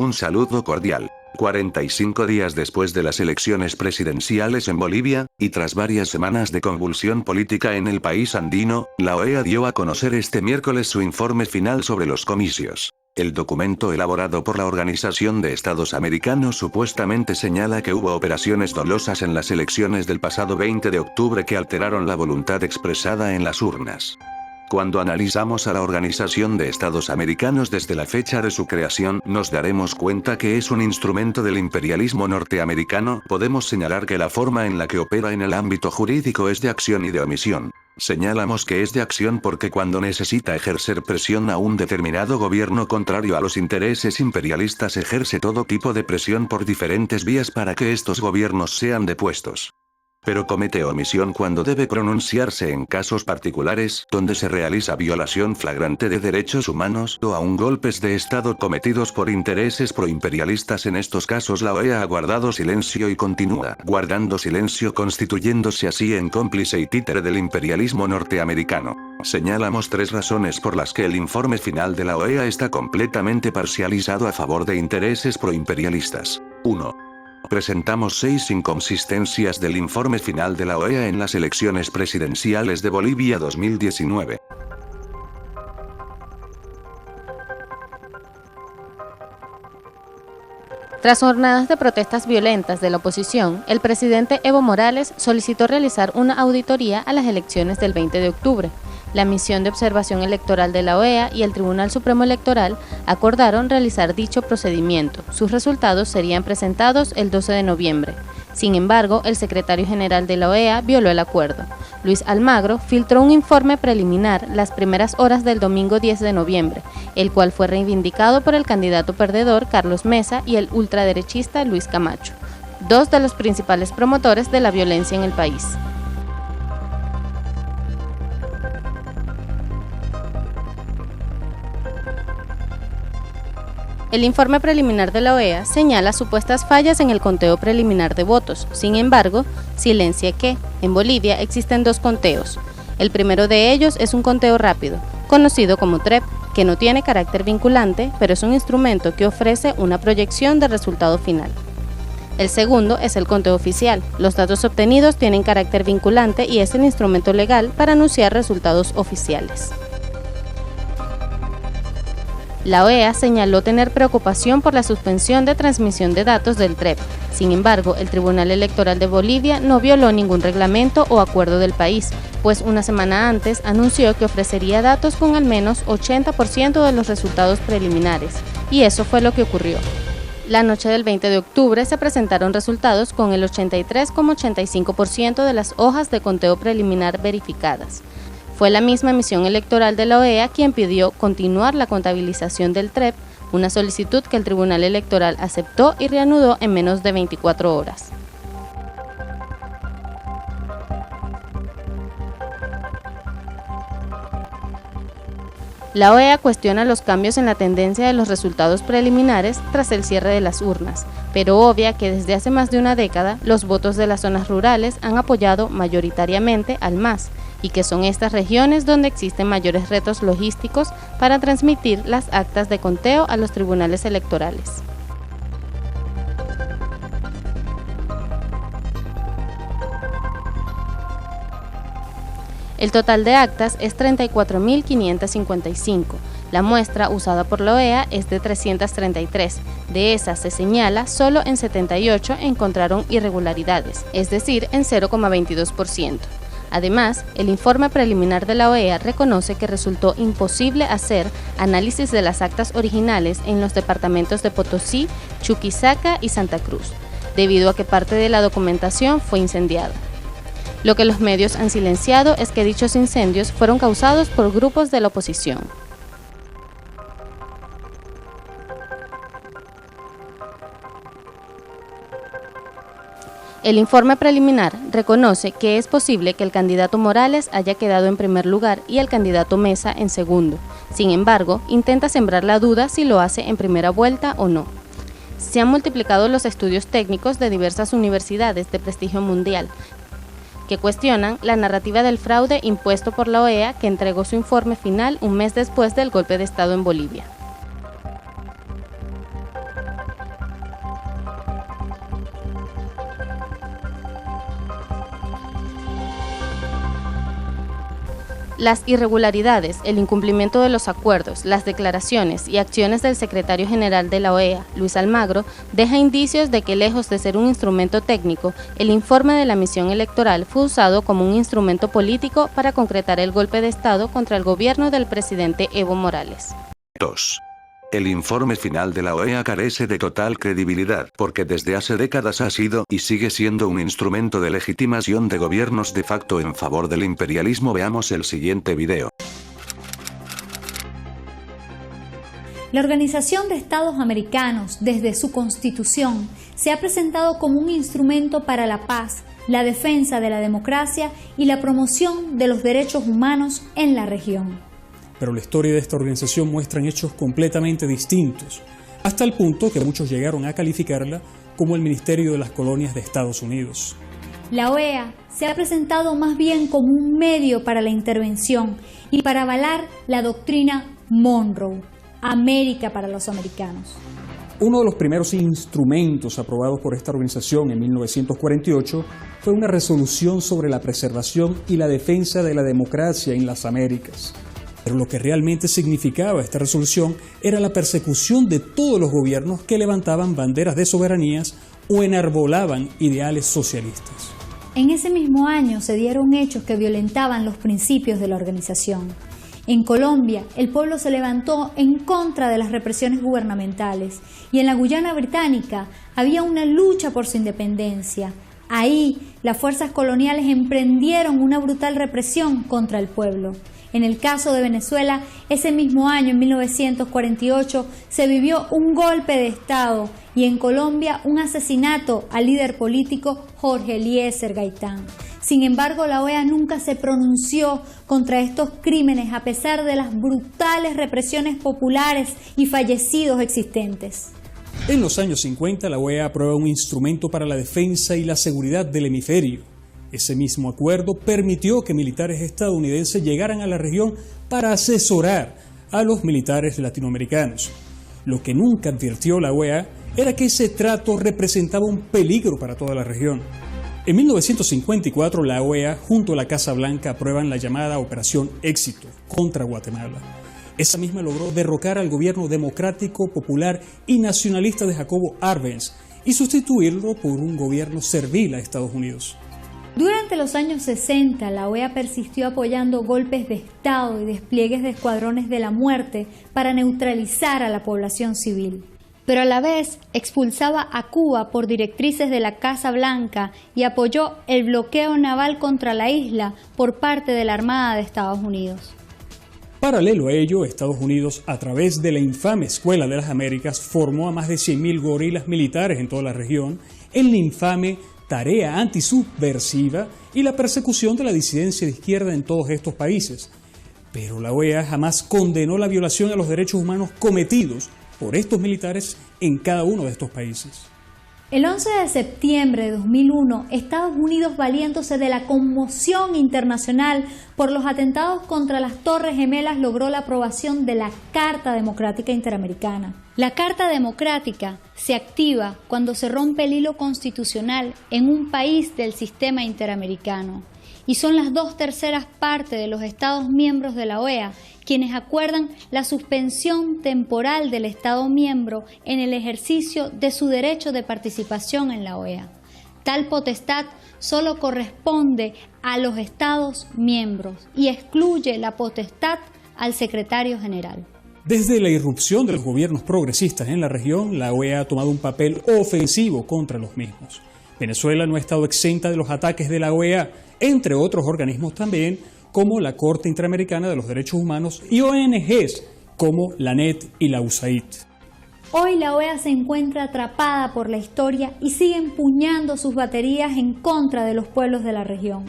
Un saludo cordial. 45 días después de las elecciones presidenciales en Bolivia, y tras varias semanas de convulsión política en el país andino, la OEA dio a conocer este miércoles su informe final sobre los comicios. El documento elaborado por la Organización de Estados Americanos supuestamente señala que hubo operaciones dolosas en las elecciones del pasado 20 de octubre que alteraron la voluntad expresada en las urnas. Cuando analizamos a la Organización de Estados Americanos desde la fecha de su creación, nos daremos cuenta que es un instrumento del imperialismo norteamericano. Podemos señalar que la forma en la que opera en el ámbito jurídico es de acción y de omisión. Señalamos que es de acción porque cuando necesita ejercer presión a un determinado gobierno contrario a los intereses imperialistas ejerce todo tipo de presión por diferentes vías para que estos gobiernos sean depuestos. Pero comete omisión cuando debe pronunciarse en casos particulares, donde se realiza violación flagrante de derechos humanos o aún golpes de Estado cometidos por intereses proimperialistas. En estos casos la OEA ha guardado silencio y continúa guardando silencio, constituyéndose así en cómplice y títere del imperialismo norteamericano. Señalamos 3 razones por las que el informe final de la OEA está completamente parcializado a favor de intereses proimperialistas. 1. Presentamos 6 inconsistencias del informe final de la OEA en las elecciones presidenciales de Bolivia 2019. Tras jornadas de protestas violentas de la oposición, el presidente Evo Morales solicitó realizar una auditoría a las elecciones del 20 de octubre. La Misión de Observación Electoral de la OEA y el Tribunal Supremo Electoral acordaron realizar dicho procedimiento. Sus resultados serían presentados el 12 de noviembre. Sin embargo, el secretario general de la OEA violó el acuerdo. Luis Almagro filtró un informe preliminar las primeras horas del domingo 10 de noviembre, el cual fue reivindicado por el candidato perdedor Carlos Mesa y el ultraderechista Luis Camacho, 2 de los principales promotores de la violencia en el país. El informe preliminar de la OEA señala supuestas fallas en el conteo preliminar de votos. Sin embargo, silencia que, en Bolivia existen 2 conteos. El primero de ellos es un conteo rápido, conocido como TREP, que no tiene carácter vinculante, pero es un instrumento que ofrece una proyección del resultado final. El segundo es el conteo oficial. Los datos obtenidos tienen carácter vinculante y es el instrumento legal para anunciar resultados oficiales. La OEA señaló tener preocupación por la suspensión de transmisión de datos del TREP. Sin embargo, el Tribunal Electoral de Bolivia no violó ningún reglamento o acuerdo del país, pues una semana antes anunció que ofrecería datos con al menos 80% de los resultados preliminares, y eso fue lo que ocurrió. La noche del 20 de octubre se presentaron resultados con el 83,85% de las hojas de conteo preliminar verificadas. Fue la misma Misión Electoral de la OEA quien pidió continuar la contabilización del TREP, una solicitud que el Tribunal Electoral aceptó y reanudó en menos de 24 horas. La OEA cuestiona los cambios en la tendencia de los resultados preliminares tras el cierre de las urnas, pero obvia que desde hace más de una década los votos de las zonas rurales han apoyado mayoritariamente al MAS, y que son estas regiones donde existen mayores retos logísticos para transmitir las actas de conteo a los tribunales electorales. El total de actas es 34.555. La muestra usada por la OEA es de 333. De esas se señala solo en 78 encontraron irregularidades, es decir, en 0,22%. Además, el informe preliminar de la OEA reconoce que resultó imposible hacer análisis de las actas originales en los departamentos de Potosí, Chuquisaca y Santa Cruz, debido a que parte de la documentación fue incendiada. Lo que los medios han silenciado es que dichos incendios fueron causados por grupos de la oposición. El informe preliminar reconoce que es posible que el candidato Morales haya quedado en primer lugar y el candidato Mesa en segundo. Sin embargo, intenta sembrar la duda si lo hace en primera vuelta o no. Se han multiplicado los estudios técnicos de diversas universidades de prestigio mundial que cuestionan la narrativa del fraude impuesto por la OEA, que entregó su informe final un mes después del golpe de Estado en Bolivia. Las irregularidades, el incumplimiento de los acuerdos, las declaraciones y acciones del secretario general de la OEA, Luis Almagro, deja indicios de que, lejos de ser un instrumento técnico, el informe de la misión electoral fue usado como un instrumento político para concretar el golpe de Estado contra el gobierno del presidente Evo Morales. 2. El informe final de la OEA carece de total credibilidad porque desde hace décadas ha sido y sigue siendo un instrumento de legitimación de gobiernos de facto en favor del imperialismo. Veamos el siguiente video. La Organización de Estados Americanos, desde su constitución, se ha presentado como un instrumento para la paz, la defensa de la democracia y la promoción de los derechos humanos en la región. Pero la historia de esta organización muestra hechos completamente distintos, hasta el punto que muchos llegaron a calificarla como el Ministerio de las Colonias de Estados Unidos. La OEA se ha presentado más bien como un medio para la intervención y para avalar la doctrina Monroe, América para los americanos. Uno de los primeros instrumentos aprobados por esta organización en 1948 fue una resolución sobre la preservación y la defensa de la democracia en las Américas. Pero lo que realmente significaba esta resolución era la persecución de todos los gobiernos que levantaban banderas de soberanías o enarbolaban ideales socialistas. En ese mismo año se dieron hechos que violentaban los principios de la organización. En Colombia, el pueblo se levantó en contra de las represiones gubernamentales y en la Guyana Británica había una lucha por su independencia. Ahí, las fuerzas coloniales emprendieron una brutal represión contra el pueblo. En el caso de Venezuela, ese mismo año, en 1948, se vivió un golpe de Estado y en Colombia un asesinato al líder político Jorge Eliezer Gaitán. Sin embargo, la OEA nunca se pronunció contra estos crímenes a pesar de las brutales represiones populares y fallecidos existentes. En los años 50, la OEA aprueba un instrumento para la defensa y la seguridad del hemisferio. Ese mismo acuerdo permitió que militares estadounidenses llegaran a la región para asesorar a los militares latinoamericanos. Lo que nunca advirtió la OEA era que ese trato representaba un peligro para toda la región. En 1954, la OEA junto a la Casa Blanca aprueban la llamada Operación Éxito contra Guatemala. Esa misma logró derrocar al gobierno democrático, popular y nacionalista de Jacobo Arbenz y sustituirlo por un gobierno servil a Estados Unidos. Durante los años 60, la OEA persistió apoyando golpes de Estado y despliegues de escuadrones de la muerte para neutralizar a la población civil. Pero a la vez expulsaba a Cuba por directrices de la Casa Blanca y apoyó el bloqueo naval contra la isla por parte de la Armada de Estados Unidos. Paralelo a ello, Estados Unidos, a través de la infame Escuela de las Américas, formó a más de 100.000 gorilas militares en toda la región en la infame tarea antisubversiva y la persecución de la disidencia de izquierda en todos estos países. Pero la OEA jamás condenó la violación a los derechos humanos cometidos por estos militares en cada uno de estos países. El 11 de septiembre de 2001, Estados Unidos, valiéndose de la conmoción internacional por los atentados contra las Torres Gemelas, logró la aprobación de la Carta Democrática Interamericana. La Carta Democrática se activa cuando se rompe el hilo constitucional en un país del sistema interamericano y son las 2/3 partes de los Estados miembros de la OEA quienes acuerdan la suspensión temporal del Estado miembro en el ejercicio de su derecho de participación en la OEA. Tal potestad solo corresponde a los Estados miembros y excluye la potestad al secretario general. Desde la irrupción de los gobiernos progresistas en la región, la OEA ha tomado un papel ofensivo contra los mismos. Venezuela no ha estado exenta de los ataques de la OEA, entre otros organismos también, como la Corte Interamericana de los Derechos Humanos y ONGs como la ANET y la USAID. Hoy la OEA se encuentra atrapada por la historia y sigue empuñando sus baterías en contra de los pueblos de la región.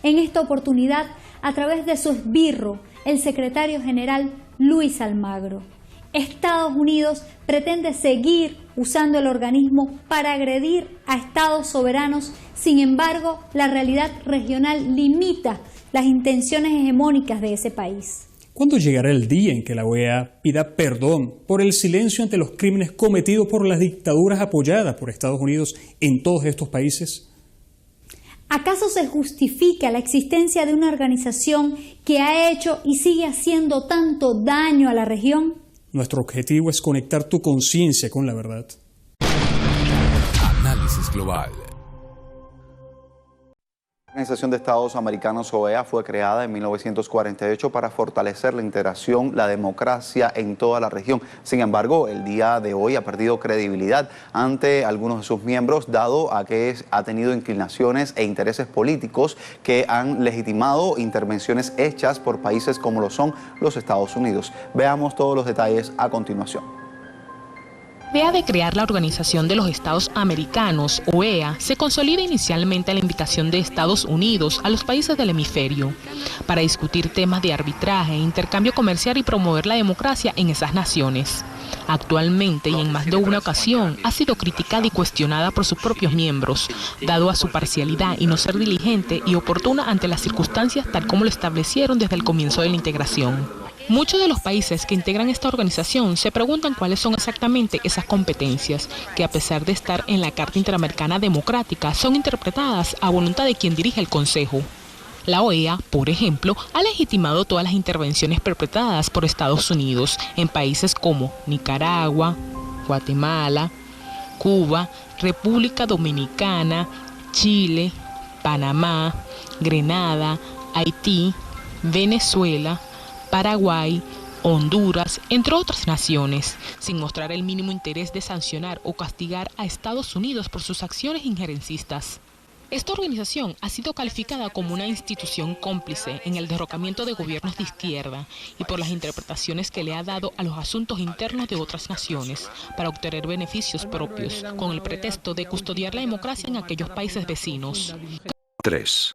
En esta oportunidad, a través de su esbirro, el secretario general Luis Almagro. Estados Unidos pretende seguir usando el organismo para agredir a estados soberanos. Sin embargo, la realidad regional limita las intenciones hegemónicas de ese país. ¿Cuándo llegará el día en que la OEA pida perdón por el silencio ante los crímenes cometidos por las dictaduras apoyadas por Estados Unidos en todos estos países? ¿Acaso se justifica la existencia de una organización que ha hecho y sigue haciendo tanto daño a la región? Nuestro objetivo es conectar tu conciencia con la verdad. Análisis global. La Organización de Estados Americanos, OEA, fue creada en 1948 para fortalecer la integración, la democracia en toda la región. Sin embargo, el día de hoy ha perdido credibilidad ante algunos de sus miembros, dado a que ha tenido inclinaciones e intereses políticos que han legitimado intervenciones hechas por países como lo son los Estados Unidos. Veamos todos los detalles a continuación. La idea de crear la Organización de los Estados Americanos, OEA, se consolida inicialmente a la invitación de Estados Unidos a los países del hemisferio para discutir temas de arbitraje, intercambio comercial y promover la democracia en esas naciones. Actualmente y en más de una ocasión ha sido criticada y cuestionada por sus propios miembros, dado a su parcialidad y no ser diligente y oportuna ante las circunstancias tal como lo establecieron desde el comienzo de la integración. Muchos de los países que integran esta organización se preguntan cuáles son exactamente esas competencias que, a pesar de estar en la Carta Interamericana Democrática, son interpretadas a voluntad de quien dirige el Consejo. La OEA, por ejemplo, ha legitimado todas las intervenciones perpetradas por Estados Unidos en países como Nicaragua, Guatemala, Cuba, República Dominicana, Chile, Panamá, Grenada, Haití, Venezuela, Paraguay, Honduras, entre otras naciones, sin mostrar el mínimo interés de sancionar o castigar a Estados Unidos por sus acciones injerencistas. Esta organización ha sido calificada como una institución cómplice en el derrocamiento de gobiernos de izquierda y por las interpretaciones que le ha dado a los asuntos internos de otras naciones para obtener beneficios propios, con el pretexto de custodiar la democracia en aquellos países vecinos. 3.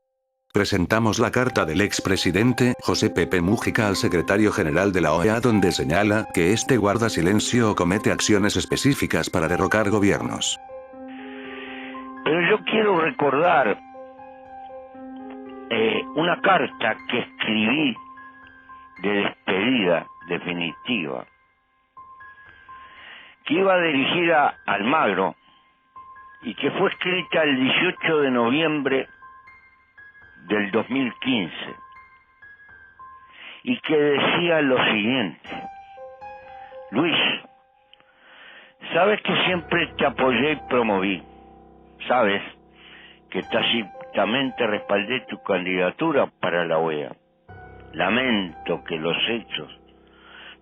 Presentamos la carta del expresidente José Pepe Mújica al secretario general de la OEA, donde señala que este guarda silencio o comete acciones específicas para derrocar gobiernos. Pero yo quiero recordar una carta que escribí de despedida definitiva, que iba dirigida a Almagro y que fue escrita el 18 de noviembre del 2015 y que decía lo siguiente: Luis, sabes que siempre te apoyé y promoví, sabes que tácitamente respaldé tu candidatura para la OEA. Lamento que los hechos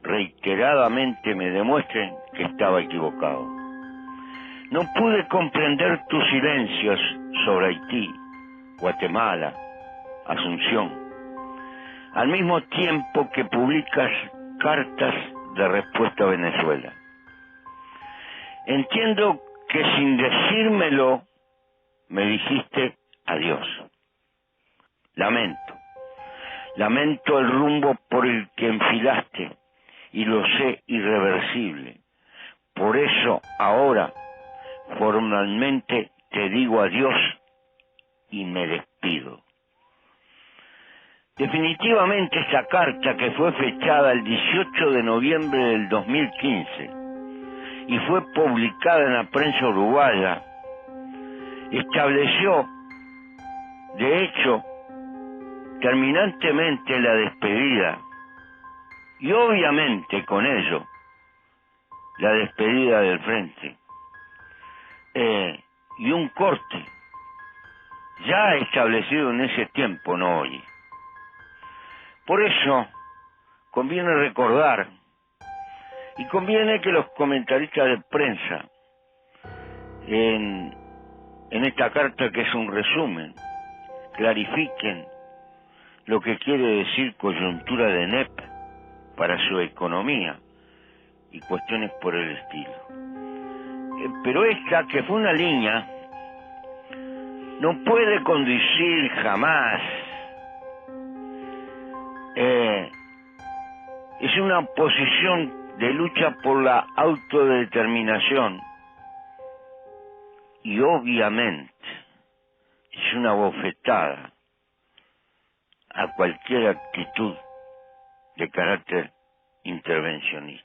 reiteradamente me demuestren que estaba equivocado. No pude comprender tus silencios sobre Haití, Guatemala, Asunción, al mismo tiempo que publicas cartas de respuesta a Venezuela. Entiendo que sin decírmelo me dijiste adiós. Lamento el rumbo por el que enfilaste y lo sé irreversible. Por eso ahora formalmente te digo adiós y me despido. Definitivamente esa carta, que fue fechada el 18 de noviembre del 2015 y fue publicada en la prensa uruguaya, estableció, de hecho, terminantemente la despedida y obviamente con ello la despedida del frente y un corte ya establecido en ese tiempo, no hoy. Por eso conviene recordar y conviene que los comentaristas de prensa en esta carta, que es un resumen, clarifiquen lo que quiere decir coyuntura de NEP para su economía y cuestiones por el estilo. Pero esta, que fue una línea, no puede conducir jamás. Es una posición de lucha por la autodeterminación y obviamente es una bofetada a cualquier actitud de carácter intervencionista.